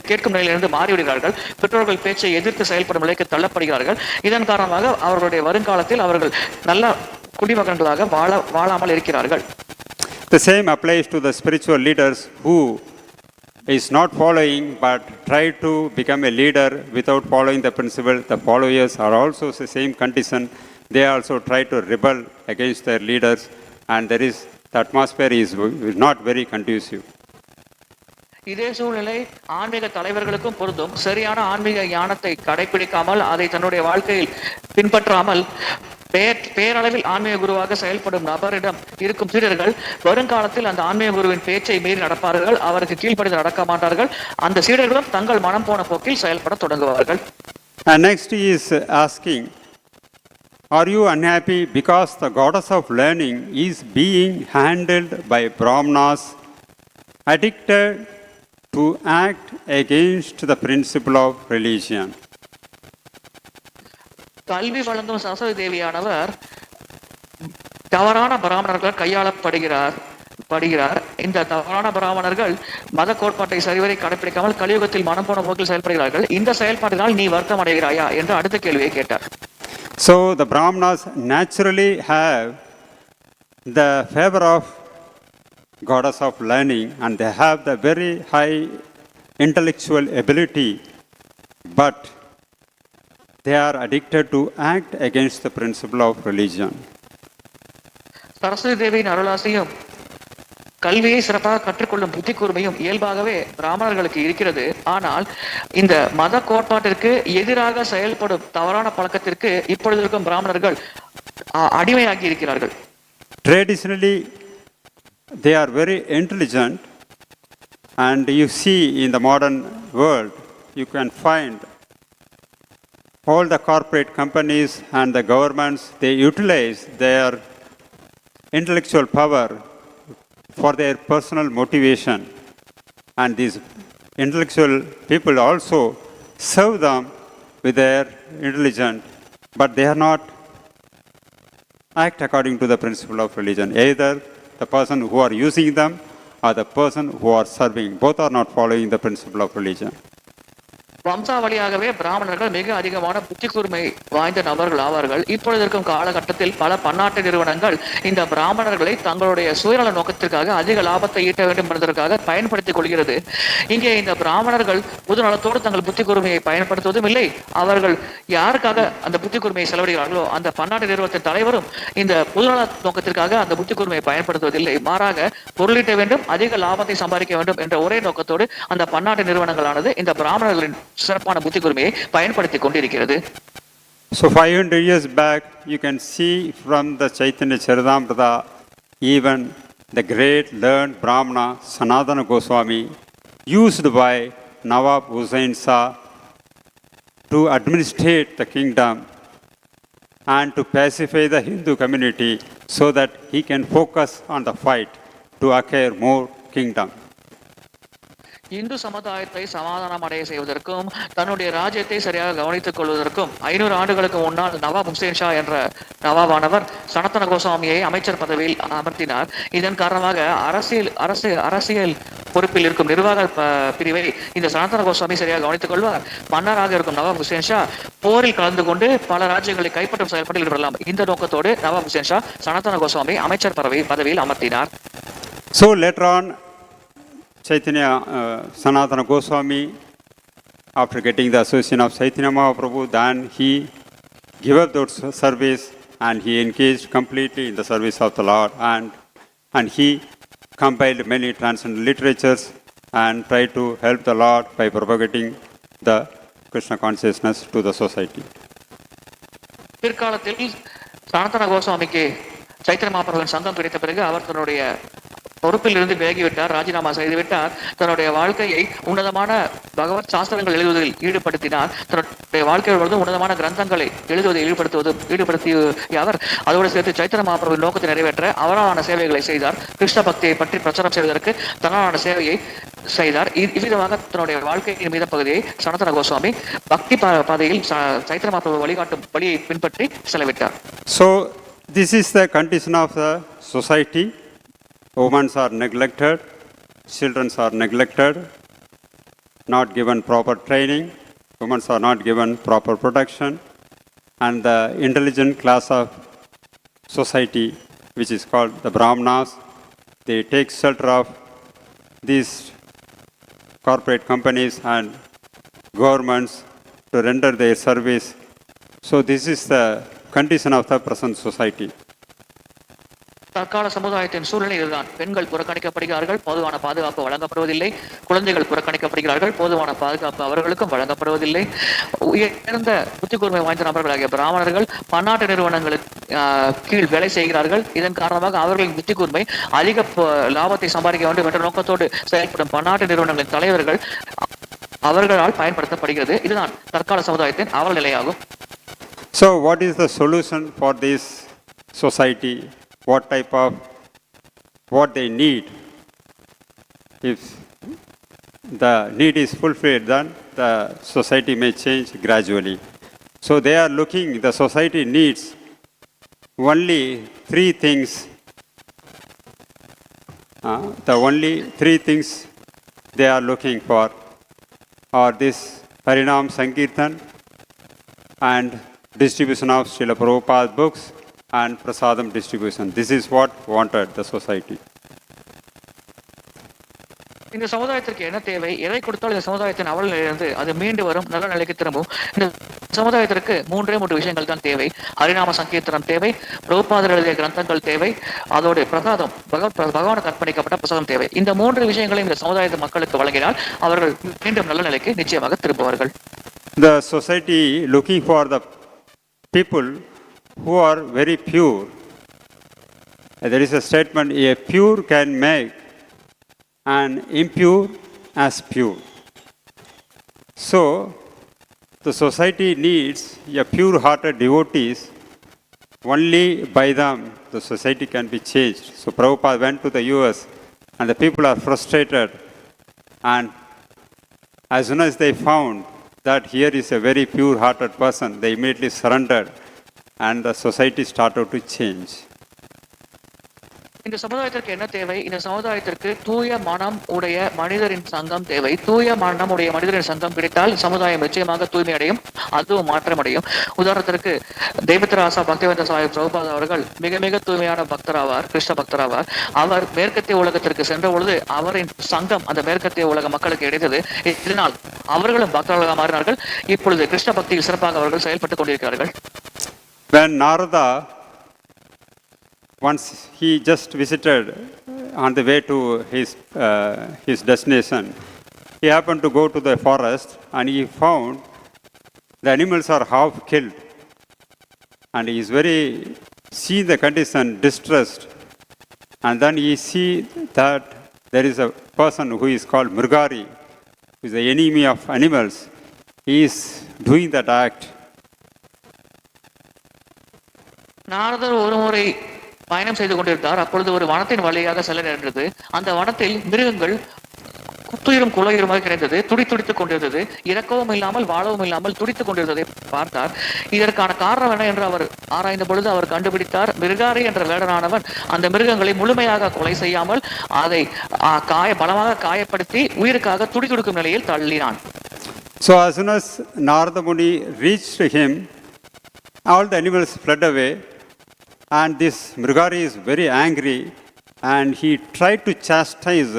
கேட்கும் நிலையிலிருந்து மாறிவிடுகிறார்கள். பெற்றோர்கள் பேச்சை எதிர்த்து செயல்படும் நிலைக்கு தள்ளப்படுகிறார்கள். இதன் காரணமாக அவர்களுடைய வருங்காலத்தில் அவர்கள் நல்ல குடிமகன்களாக வாழாமல் இருக்கிறார்கள். The same applies to the spiritual leaders who is not following but try to become a leader without following the principle. The followers are also the same condition. They also try to rebel against their leaders, and the atmosphere is not very conducive. இதே சூழ்நிலை ஆன்மீக தலைவர்களுக்கும் பொருந்தும். சரியான ஆன்மீக ஞானத்தை கடைபிடிக்காமல் அதை தன்னுடைய வாழ்க்கையில் பின்பற்றாமல் பேரளவில் ஆன்மீக குருவாக செயல்படும் நபரிடம் இருக்கும் சீடர்கள் வருங்காலத்தில் அந்த ஆன்மீக குருவின் பேச்சை மீறி நடப்பார்கள். அவருக்கு கீழ்ப்படிந்து நடக்க மாட்டார்கள். அந்த சீடர்களும் தங்கள் மனம் போன போக்கில் செயல்பட தொடங்குவார்கள். And next he is asking, are you unhappy because the goddess of learning is being handled by brahmanas addicted to act against the principle of religion? கல்வி வழங்கும் சரஸ்வதி தேவியானவர் தவறான பிராமணர்கள் கையாளப்படுகிறார். இந்த தவறான பிராமணர்கள் மத கோட்பாட்டை சரிவரை கடைபிடிக்காமல் கலியுகத்தில் மனம் போன போக்கில் செயல்படுகிறார்கள். இந்த செயல்பாட்டினால் நீ வருத்தம் அடைகிறாயா என்று அடுத்த கேள்வியை கேட்டார். So the brahmanas naturally have the favor of goddess of learning and they have the very high intellectual ability, but they are addicted to act against the principle of religion. Saraswati தேவியின் அருளாசியும் கல்வியை சிறப்பாக கற்றுக்கொள்ளும் புத்தி கூர்மையும் இயல்பாகவே பிராமணர்களுக்கு இருக்கிறது. ஆனால் இந்த மத கோட்பாட்டிற்கு எதிராக செயல்படும் தவறான பழக்கத்திற்கு இப்பொழுது இருக்கும் பிராமணர்கள் அடிமையாகி இருக்கிறார்கள். Traditionally, they are very intelligent, and you see in the modern world, you can find all the corporate companies and the governments, they utilize their intellectual power for their personal motivation, and these intellectual people also serve them with their intelligence, but they are not act according to the principle of religion. Either the person who are using them or the person who are serving, both are not following the principle of religion. வம்சாவளியாகவே பிராமணர்கள் மிக அதிகமான புத்தி கூர்மை வாய்ந்த நபர்கள் ஆவார்கள். இப்பொழுது இருக்கும் காலகட்டத்தில் பல பன்னாட்டு நிறுவனங்கள் இந்த பிராமணர்களை தங்களுடைய சுயநல நோக்கத்திற்காக அதிக லாபத்தை ஈட்ட வேண்டும் என்பதற்காக பயன்படுத்திக் கொள்கிறது. இங்கே இந்த பிராமணர்கள் பொது நலத்தோடு தங்கள் புத்தி கூர்மையை பயன்படுத்துவதும் இல்லை. அவர்கள் யாருக்காக அந்த புத்தி கூர்மையை செலவிடுகிறார்களோ அந்த பன்னாட்டு நிறுவனத்தின் தலைவரும் இந்த பொதுநல நோக்கத்திற்காக அந்த புத்தி கூர்மையை பயன்படுத்துவதில்லை. மாறாக பொருளீட்ட வேண்டும், அதிக லாபத்தை சம்பாதிக்க வேண்டும் என்ற ஒரே நோக்கத்தோடு அந்த பன்னாட்டு நிறுவனங்களானது இந்த பிராமணர்களின் சிறப்பான புத்தி கூர்மையை பயன்படுத்திக் கொண்டிருக்கிறது. So 500 years back, you can see from the Chaitanya Charitamrita, even the great learned Brahmana Sanatana Goswami, used by Nawab Hussain Shah to administrate the kingdom and to pacify the Hindu community so that he can focus on the fight to acquire more kingdom. Hindu சமுதாயத்தை சமாதானம் அடைய செய்வதற்கும் தன்னுடைய ராஜ்யத்தை சரியாக கவனித்துக் கொள்வதற்கும் 500 ஆண்டுகளுக்கு முன்னால் நவாப் ஹுசேன் ஷா என்ற நவாபானவர் சனாதன கோஸ்வாமியை அமைச்சர் பதவியில் அமர்த்தினார். இதன் காரணமாக அரசியல் பொறுப்பில் இருக்கும் நிர்வாக பிரிவை இந்த சனாதன கோஸ்வாமி சரியாக கவனித்துக் கொள்வார். மன்னராக இருக்கும் நவாப் ஹுசேன் ஷா போரில் கலந்து கொண்டு பல ராஜ்யங்களை கைப்பற்றும் செயல்பட்டு ஈடுபடலாம். இந்த நோக்கத்தோடு நவாப் ஹுசேன் ஷா சனாதன கோஸ்வாமி அமைச்சர் பதவியில் அமர்த்தினார். So later on, Chaitanya Sanatana Goswami, after getting the association of Chaitanya Mahaprabhu, then he gave up that service and he engaged completely in the service of the Lord, and he compiled many transcendental literatures and tried to help the Lord by propagating the Krishna consciousness to the society. பிற்காலத்தில் சனாதன கோஸ்வாமிக்கு சைத்தன்ய மகாபிரபுவின் சங்கம் கிடைத்த பிறகு அவர் தன்னுடைய பொறுப்பில் இருந்து விலகிவிட்டார், ராஜினாமா செய்துவிட்டார். தன்னுடைய வாழ்க்கையை உன்னதமான பகவத் சாஸ்திரங்கள் எழுதுவதில் ஈடுபடுத்தினார். தன்னுடைய வாழ்க்கையில் பொழுது உன்னதமான கிரந்தங்களை எழுதுவதை ஈடுபடுத்திய அவர் அதோடு சேர்த்து சைத்தன்ய மகாபிரபுவின் நோக்கத்தை நிறைவேற்ற அவரான சேவைகளை செய்தார். கிருஷ்ண பக்தியை பற்றி பிரச்சாரம் செய்வதற்கு தன்னாலான சேவையை செய்தார். இவ்விதமாக தன்னுடைய வாழ்க்கையின் மீத பகுதியை சனாதன கோஸ்வாமி பக்தி பாதையில் சைத்தன்ய மகாபிரபு வழிகாட்டும் வழியை பின்பற்றி செலவிட்டார். So this is the condition of the society. Women are neglected, children are neglected, not given proper training, women are not given proper protection, and the intelligent class of society, which is called the brahmanas, they take shelter of these corporate companies and governments to render their service. So this is the condition of the present society. தற்கால சமுதாயத்தின் சூழ்நிலை இதுதான். பெண்கள் புறக்கணிக்கப்படுகிறார்கள், போதுமான பாதுகாப்பு வழங்கப்படுவதில்லை. குழந்தைகள் புறக்கணிக்கப்படுகிறார்கள், போதுமான பாதுகாப்பு அவர்களுக்கும் வழங்கப்படுவதில்லை. உயர்ந்த புத்தி கூர்மை வாய்ந்த நபர்களாகிய பிராமணர்கள் பன்னாட்டு நிறுவனங்களுக்கு கீழ் வேலை செய்கிறார்கள். இதன் காரணமாக அவர்களின் புத்தி கூர்மை அதிக லாபத்தை சம்பாதிக்க வேண்டும் என்ற நோக்கத்தோடு செயல்படும் பன்னாட்டு நிறுவனங்களின் தலைவர்கள் அவர்களால் பயன்படுத்தப்படுகிறது. இதுதான் தற்கால சமுதாயத்தின் அவல நிலையாகும். So what is the solution for this society? What they need? If the need is fulfilled, then the society may change gradually. So they are looking, the society needs only three things. The only three things they are looking for are this Harinam Sankirtan and distribution of Srila Prabhupada's books and prasadam distribution. This is what wanted the society. இந்த சமுதாயத்திற்கு என்ன தேவை, எதை கொடுத்தால் இந்த சமுதாயத்தின் அவல நிலையிலிருந்து அது மீண்டு வரும், நல்ல நிலைக்கு திரும்பும். இந்த சமுதாயத்திற்கு மூன்று விஷயங்கள் தான் தேவை. ஹரிநாம சங்கீர்த்தனம் தேவை, பிரபுபாதர் எழுதிய கிரந்தங்கள் தேவை, அதோடு பிரசாதம், பகவானுக்கு அர்ப்பணிக்கப்பட்ட பிரசாதம் தேவை. இந்த மூன்று விஷயங்களையும் இந்த சமுதாயத்து மக்களுக்கு வழங்கினால் அவர்கள் மீண்டும் நல்ல நிலைக்கு நிச்சயமாக திரும்புவார்கள். The society looking for the people who are very pure. There is a statement, a pure can make an impure as pure. So, the society needs a pure-hearted devotees. Only by them the society can be changed. So Prabhupada went to the US and the people are frustrated, and as soon as they found that here is a very pure-hearted person, they immediately surrendered and the society started to change. இந்த சமுதாயத்திற்கு என்ன தேவை? இந்த சமுதாயத்திற்கு தூய மனம் உடைய மனிதரின் சங்கம் தேவை. தூய மனம் உடைய மனிதரின் சங்கம் கிடைத்தால் சமுதாயம் நிச்சயமாக தூய்மை அடையும், அதுவும் மாற்றமடையும். உதாரணத்திற்கு தெய்வத்திராசா பக்திவேந்த சாஹிப் பிரபுபாத் அவர்கள் மிக மிக தூய்மையான பக்தராவார், கிருஷ்ண பக்தராவார். அவர் மேற்கத்திய உலகத்திற்கு சென்ற பொழுது அவரின் சங்கம் அந்த மேற்கத்திய உலக மக்களுக்கு கிடைத்தது. இதனால் அவர்களும் பக்தர்களாக மாறினார்கள். இப்பொழுது கிருஷ்ண பக்தியில் சிறப்பாக அவர்கள் செயல்பட்டுக் கொண்டிருக்கிறார்கள். When Narada, once he just visited on the way to his destination, he happened to go to the forest and he found the animals are half killed, and he is very see the condition distressed, and then he see that there is a person who is called Mrigari, who is the enemy of animals. He is doing that act. நாரதர் ஒரு முறை பயணம் செய்து கொண்டிருந்தார். அப்பொழுது ஒரு வனத்தின் வழியாக செல்ல நேர்ந்தது. அந்த வனத்தில் மிருகங்கள் குத்துயிரும் குலையுருமாக கிடைத்தது, துடித்துடித்துக் கொண்டிருந்தது. இறக்கவும் இல்லாமல் வாழவும் இல்லாமல் துடித்துக் கொண்டிருந்ததை பார்த்தார். இதற்கான காரணம் என்ன என்று அவர் ஆராய்ந்த பொழுது அவர் கண்டுபிடித்தார், மிருகாரி என்ற வேடனானவன் அந்த மிருகங்களை முழுமையாக கொலை செய்யாமல் அதை பலமாக காயப்படுத்தி உயிருக்காக துடிதுடிக்கும் நிலையில் தள்ளினான். So as soon as Narada Muni reached him, all the animals fled away, and this Mrigari is very angry, and he tried to chastise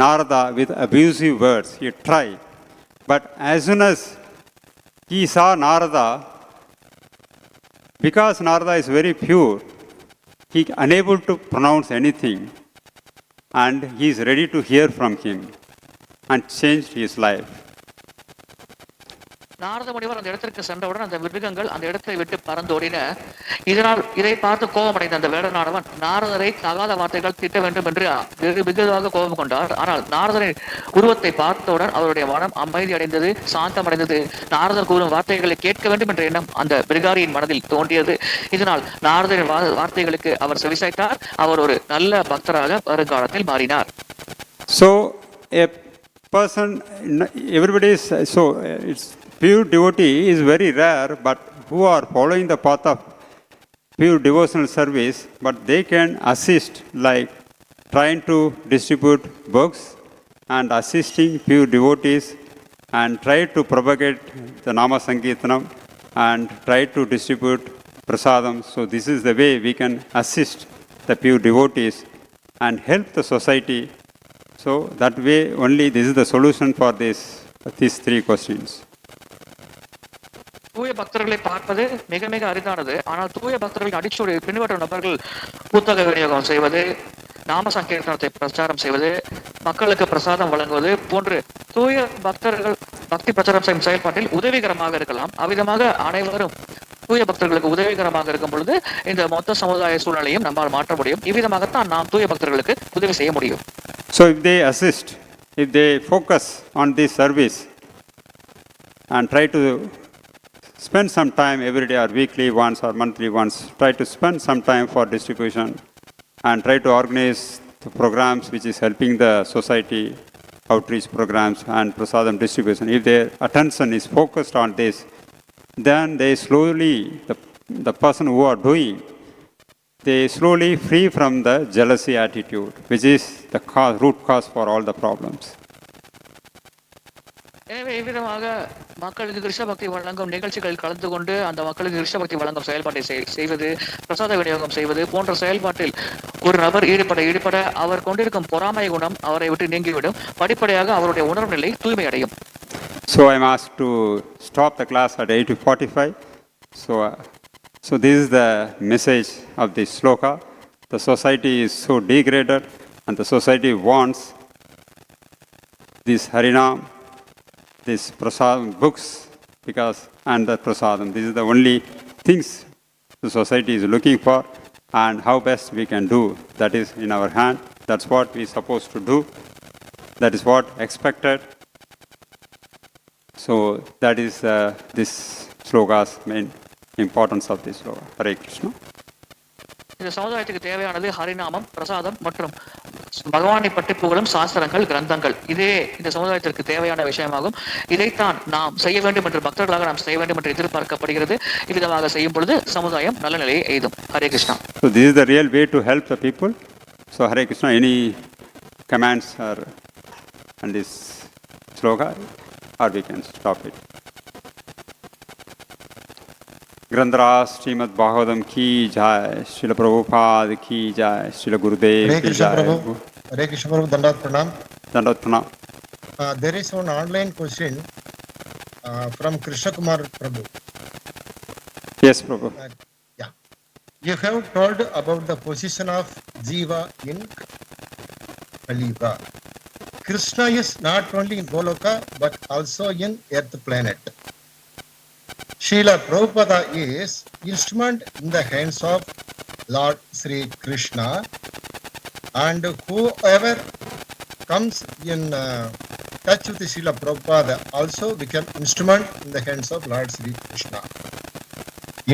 Narada with abusive words. He tried, but as soon as he saw Narada, because Narada is very pure, he unable to pronounce anything, and he is ready to hear from him, and changed his life. Narada முனிவர் அந்த இடத்திற்கு சென்றவுடன் அந்த மிருகங்கள் அந்த இடத்தை விட்டு பறந்தோடின. இதனால் இதை பார்த்து கோபமடைந்த அந்த வேடனானவன் நாரதரை தகாத வார்த்தைகள் திட்ட வேண்டும் என்று வெகுவாக கோபம் கொண்டார். ஆனால் நாரதரின் உருவத்தை பார்த்தவுடன் அவருடைய மனம் அமைதி அடைந்தது, சாந்தம் அடைந்தது. நாரதர் கூறும் வார்த்தைகளை கேட்க வேண்டும் என்ற எண்ணம் அந்த பிரிகாரியின் மனதில் தோன்றியது. இதனால் நாரதரின் வார்த்தைகளுக்கு அவர் செவிசாய்த்தார். அவர் ஒரு நல்ல பக்தராக வருங்காலத்தில் மாறினார். So a person, everybody is so it's pure devotee is very rare, but who are following the path of pure devotional service, but they can assist, like trying to distribute books and assisting pure devotees and try to propagate the Nama Sankirtanam and try to distribute prasadam. So this is the way we can assist the pure devotees and help the society. So that way only this is the solution for these three questions. தூய பக்தர்களை பார்ப்பது மிக மிக அரிதானது. ஆனால் தூய பக்தர்களின் அடிச்சூடி பின்பற்றும் நபர்கள் புத்தக விநியோகம் செய்வது, நாம சங்கீர்த்தனத்தை பிரச்சாரம் செய்வது, மக்களுக்கு பிரசாதம் வழங்குவது போன்று தூய பக்தர்கள் பக்தி பிரச்சாரம் செய்யும் செயல்பாட்டில் உதவிகரமாக இருக்கலாம். அவ்விதமாக அனைவரும் தூய பக்தர்களுக்கு உதவிகரமாக இருக்கும் பொழுது இந்த மொத்த சமுதாய சூழ்நிலையும் நம்மால் மாற்ற முடியும். இவ்விதமாகத்தான் நாம் தூய பக்தர்களுக்கு உதவி செய்ய முடியும். So if they assist, if they focus on this service and try to spend some time every day or weekly once or monthly once, try to spend some time for distribution and try to organize the programs which is helping the society, outreach programs and prasadam distribution. If their attention is focused on this, then they slowly, the person who are doing, they slowly free from the jealousy attitude, which is the root cause for all the problems. எனவே இவ்விதமாக மக்களுக்கு கிருஷ்ண பக்தி வழங்கும் நிகழ்ச்சிகளில் கலந்து கொண்டு அந்த மக்களுக்கு கிருஷ்ண பக்தி வழங்கும் செயல்பாட்டை செய்வது, பிரசாத விநியோகம் செய்வது போன்ற செயல்பாட்டில் ஒரு நபர் ஈடுபட அவர் கொண்டிருக்கும் பொறாமை குணம் அவரை விட்டு நீங்கிவிடும். படிப்படியாக அவருடைய உணர்வு நிலை தூய்மை அடையும். So I'm asked to stop the class at 8:45. So this is the message of this sloka. The society is so degraded, and the society wants this Harinam, this prasadam books, and the prasadam. This is the only things the society is looking for, and how best we can do. That is in our hand. That's what we're supposed to do. That is what expected. So that is this sloka's main importance of this sloka. Hare Krishna. இந்த சமுதாயத்துக்கு தேவையானது ஹரிநாமம், பிரசாதம் மற்றும் பகவானை பற்றி புகழும் சாஸ்திரங்கள், கிரந்தங்கள். இதே இந்த சமுதாயத்திற்கு தேவையான விஷயமாகும். இதைத்தான் நாம் செய்ய வேண்டும் என்று பக்தர்களாக நாம் செய்ய வேண்டும் என்று எதிர்பார்க்கப்படுகிறது. இவ்விதமாக செய்யும் பொழுது சமுதாயம் நல்ல நிலையை எய்தும். Hare Krishna. So this is the real way to help the people. So Hare Krishna, any commands are on this sloka, or we can stop it. ग्रंथराज Shrimad Bhagavatam की जय, श्रील प्रभुपाद की जय, श्रील गुरुदेव की जय. हरे कृष्ण प्रभु, दंडवत प्रणाम. दंडवत प्रणाम. There is one online question from Krishna Kumar Prabhu. Yes, Prabhu. Yeah. You have told about the position of Jiva in Kali Yuga. Krishna is not only in Goloka but also in Earth planet. Srila Prabhupada is instrument in the hands of Lord Sri Krishna, and whoever comes in touch with Srila Prabhupada also become instrument in the hands of Lord Sri Krishna.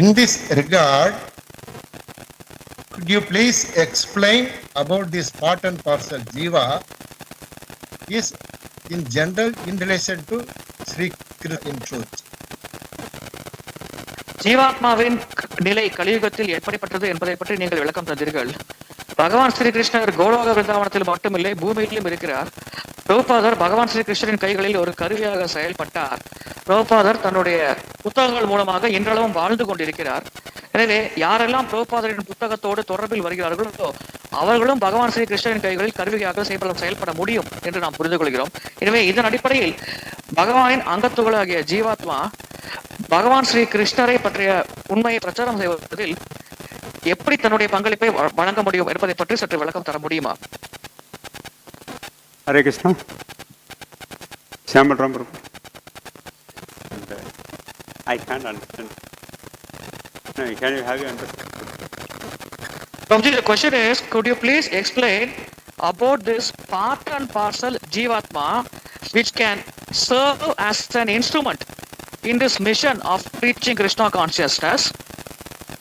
In this regard, could you please explain about this part and parcel Jiva is in general in relation to Sri Krishna in truth? ஜீவாத்மாவின் நிலை கலியுகத்தில் எப்படிப்பட்டது என்பதை பற்றி நீங்கள் விளக்கம் தந்தீர்கள். பகவான் ஸ்ரீகிருஷ்ணர் கோலோக விருந்தாவனத்தில் மட்டுமில்லை, பூமியிலும் இருக்கிறார். பிரபுபாதர் பகவான் ஸ்ரீகிருஷ்ணரின் கைகளில் ஒரு கருவியாக செயல்பட்டார். பிரபுபாதர் தன்னுடைய புத்தகங்கள் மூலமாக இன்றளவும் வாழ்ந்து கொண்டிருக்கிறார். எனவே யாரெல்லாம் பிரபுபாதரின் புத்தகத்தோடு தொடர்பில் வருகிறார்களோ அவர்களும் பகவான் ஸ்ரீகிருஷ்ணரின் கைகளில் கருவியாக செயல்பட முடியும் என்று நாம் புரிந்து கொள்கிறோம். எனவே இதன் அடிப்படையில் பகவானின் அங்கத்துகளாகிய ஜீவாத்மா பகவான் ஸ்ரீ கிருஷ்ணரை பற்றிய உண்மையை பிரச்சாரம் செய்வதில் எப்படி தன்னுடைய பங்களிப்பை வழங்க முடியும் என்பதை பற்றி சற்று விளக்கம் தர முடியுமா? Hare Krishna. Shyambaram Prabhu. I can't understand. No, can you have you understand? Prabhuji, the question is, could you please explain about this part and parcel Jivatma which can serve as an instrument in this mission of preaching Krishna consciousness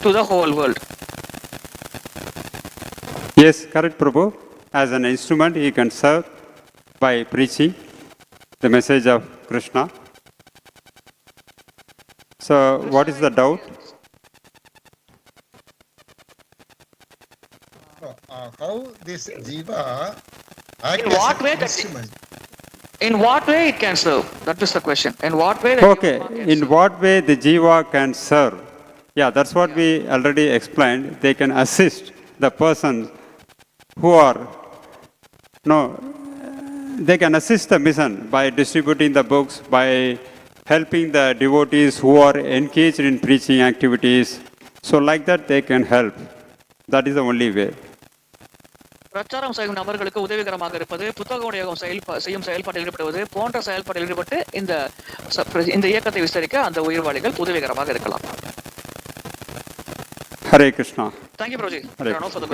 to the whole world? Yes, correct, Prabhu. As an instrument, he can serve by preaching the message of Krishna. So, what is the doubt? How this Jiva acts In what way as an instrument? In what way it can serve? That is the question. In what way? Okay, in what way the Jiva can serve? Yeah, that's what we already explained. They can assist the persons who are, they can assist the mission by distributing the books, by helping the devotees who are engaged in preaching activities. So like that they can help. That is the only way. பிரச்சாரம் செய்யும் நபர்களுக்கு உதவிகரமாக இருப்பது, புத்தக விநியோகம் செய்யும் செயல்பாட்டில் ஈடுபடுவது போன்ற செயல்பாட்டில் ஈடுபட்டு இந்த இயக்கத்தை விஸ்தரிக்க அந்த உயிர்வாளிகள் உதவிகரமாக இருக்கலாம். Hare Krishna. Thank you, Prabhuji.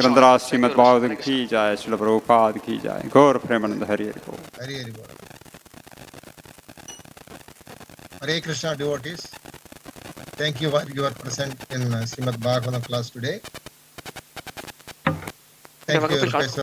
ग्रंथराज Shrimad Bhagavatam की जय, श्रील प्रभुपाद की जय. गौर प्रेमानंद हरि हरि बोल. Hare Hare Bol. Hare Krishna devotees, thank you for your present in Srimad Bhagavatam class today. Thank you, Professor.